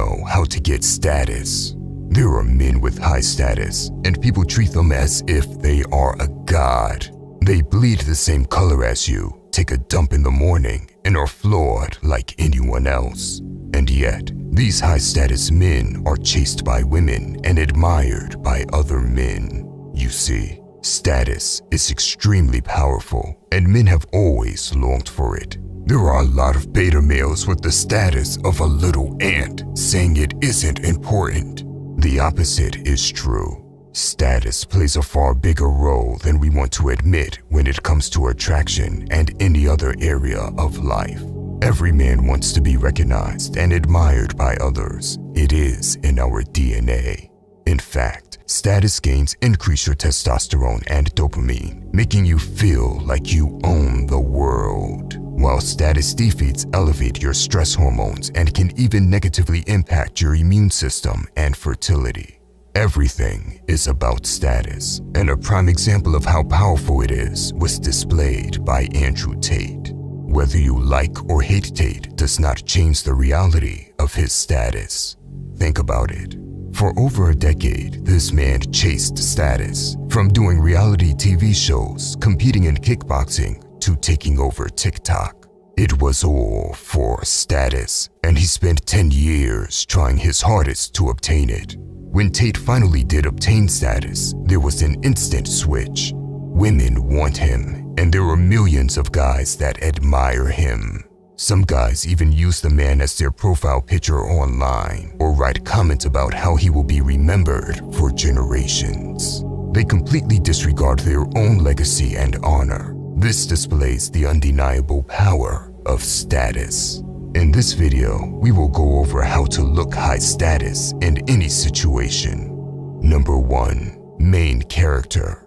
know how to get status. There are men with high status, and people treat them as if they are a god. They bleed the same color as you, take a dump in the morning, and are flawed like anyone else. And yet, these high-status men are chased by women and admired by other men. You see, status is extremely powerful, and men have always longed for it. There are a lot of beta males with the status of a little ant saying it isn't important. The opposite is true. Status plays a far bigger role than we want to admit when it comes to attraction and any other area of life. Every man wants to be recognized and admired by others. It is in our DNA. In fact, status gains increase your testosterone and dopamine, making you feel like you own the world, while status defeats elevate your stress hormones and can even negatively impact your immune system and fertility. Everything is about status, and a prime example of how powerful it is was displayed by Andrew Tate. Whether you like or hate Tate does not change the reality of his status. Think about it. For over a decade, this man chased status, from doing reality TV shows, competing in kickboxing, to taking over TikTok. It was all for status, and he spent 10 years trying his hardest to obtain it. When Tate finally did obtain status, there was an instant switch. Women want him, and there are millions of guys that admire him. Some guys even use the man as their profile picture online or write comments about how he will be remembered for generations. They completely disregard their own legacy and honor. This displays the undeniable power of status. In this video, we will go over how to look high status in any situation. Number 1. Main character.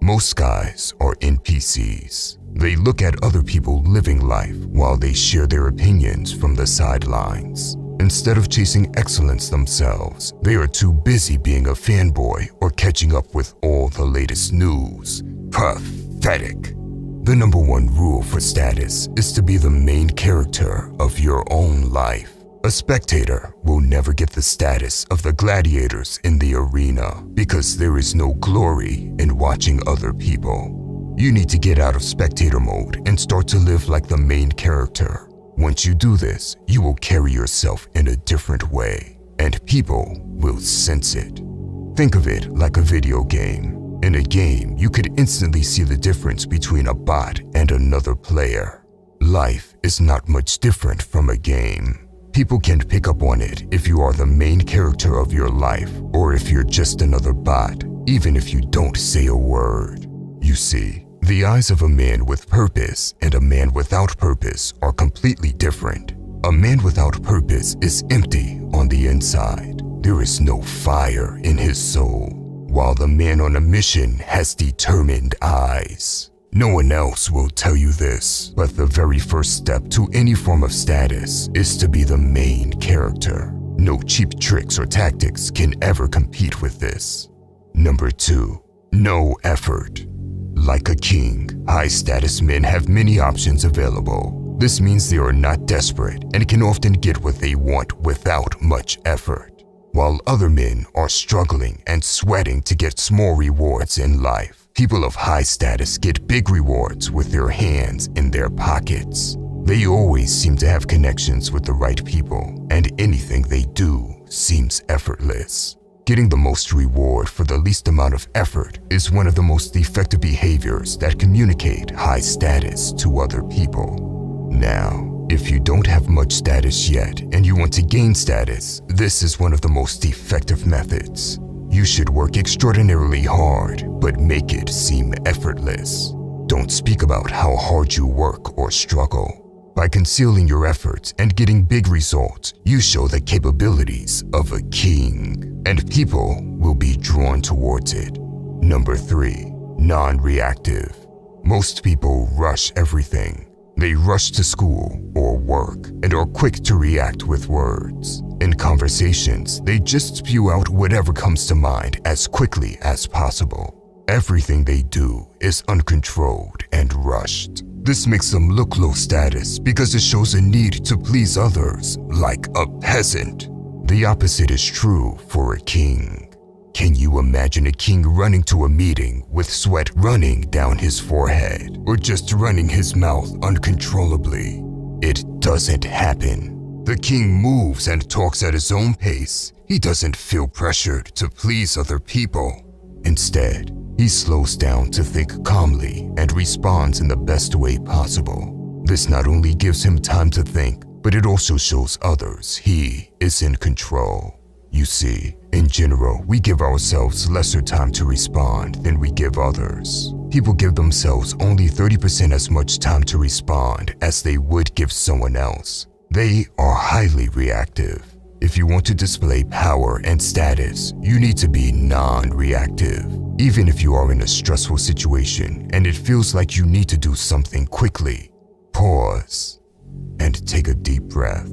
Most guys are NPCs. They look at other people living life while they share their opinions from the sidelines. Instead of chasing excellence themselves, they are too busy being a fanboy or catching up with all the latest news. Pathetic. The number 1 rule for status is to be the main character of your own life. A spectator will never get the status of the gladiators in the arena because there is no glory in watching other people. You need to get out of spectator mode and start to live like the main character. Once you do this, you will carry yourself in a different way, and people will sense it. Think of it like a video game. In a game, you could instantly see the difference between a bot and another player. Life is not much different from a game. People can pick up on it if you are the main character of your life or if you're just another bot, even if you don't say a word. You see, the eyes of a man with purpose and a man without purpose are completely different. A man without purpose is empty on the inside. There is no fire in his soul, while the man on a mission has determined eyes. No one else will tell you this, but the very first step to any form of status is to be the main character. No cheap tricks or tactics can ever compete with this. Number 2. No effort. Like a king, high-status men have many options available. This means they are not desperate and can often get what they want without much effort, while other men are struggling and sweating to get small rewards in life. People of high status get big rewards with their hands in their pockets. They always seem to have connections with the right people, and anything they do seems effortless. Getting the most reward for the least amount of effort is one of the most effective behaviors that communicate high status to other people. Now, if you don't have much status yet and you want to gain status, this is one of the most effective methods. You should work extraordinarily hard, but make it seem effortless. Don't speak about how hard you work or struggle. By concealing your efforts and getting big results, you show the capabilities of a king, and people will be drawn towards it. Number 3. Non-reactive. Most people rush everything. They rush to school or work and are quick to react with words. In conversations, they just spew out whatever comes to mind as quickly as possible. Everything they do is uncontrolled and rushed. This makes them look low status because it shows a need to please others, like a peasant. the opposite is true for a king. Can you imagine a king running to a meeting with sweat running down his forehead, or just running his mouth uncontrollably? It doesn't happen. The king moves and talks at his own pace. He doesn't feel pressured to please other people. Instead, he slows down to think calmly and responds in the best way possible. This not only gives him time to think, but it also shows others he is in control. You see, in general, we give ourselves lesser time to respond than we give others. People give themselves only 30% as much time to respond as they would give someone else. They are highly reactive. If you want to display power and status, you need to be non-reactive. Even if you are in a stressful situation and it feels like you need to do something quickly, pause and take a deep breath.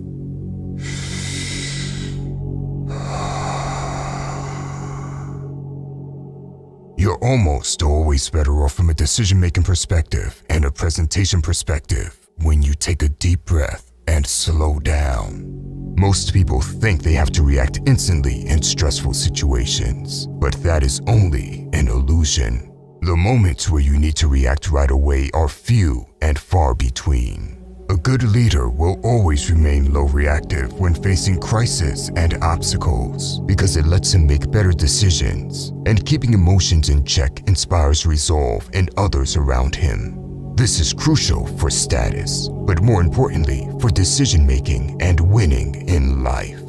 You're almost always better off from a decision-making perspective and a presentation perspective when you take a deep breath and slow down. Most people think they have to react instantly in stressful situations, but that is only an illusion. The moments where you need to react right away are few and far between. A good leader will always remain low reactive when facing crisis and obstacles because it lets him make better decisions, and keeping emotions in check inspires resolve in others around him. This is crucial for status, but more importantly for decision-making and winning in life.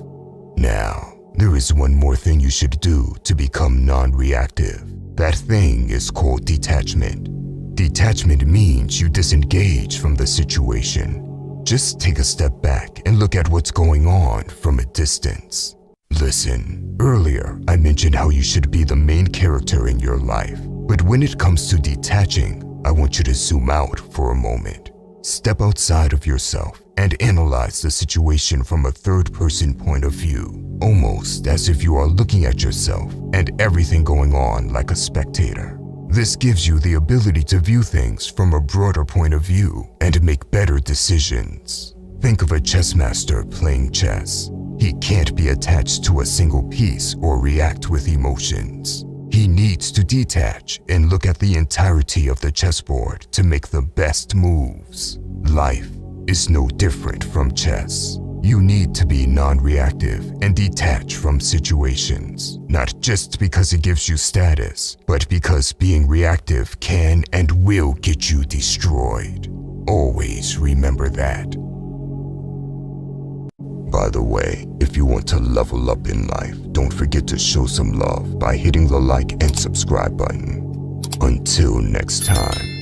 Now, there is one more thing you should do to become non-reactive. That thing is called detachment. Detachment means you disengage from the situation. Just take a step back and look at what's going on from a distance. Listen, earlier I mentioned how you should be the main character in your life, but when it comes to detaching, I want you to zoom out for a moment. Step outside of yourself and analyze the situation from a third-person point of view, almost as if you are looking at yourself and everything going on like a spectator. This gives you the ability to view things from a broader point of view and make better decisions. Think of a chess master playing chess. He can't be attached to a single piece or react with emotions. He needs to detach and look at the entirety of the chessboard to make the best moves. Life is no different from chess. You need to be non-reactive and detach from situations, not just because it gives you status, but because being reactive can and will get you destroyed. Always remember that. By the way, if you want to level up in life, don't forget to show some love by hitting the like and subscribe button. Until next time.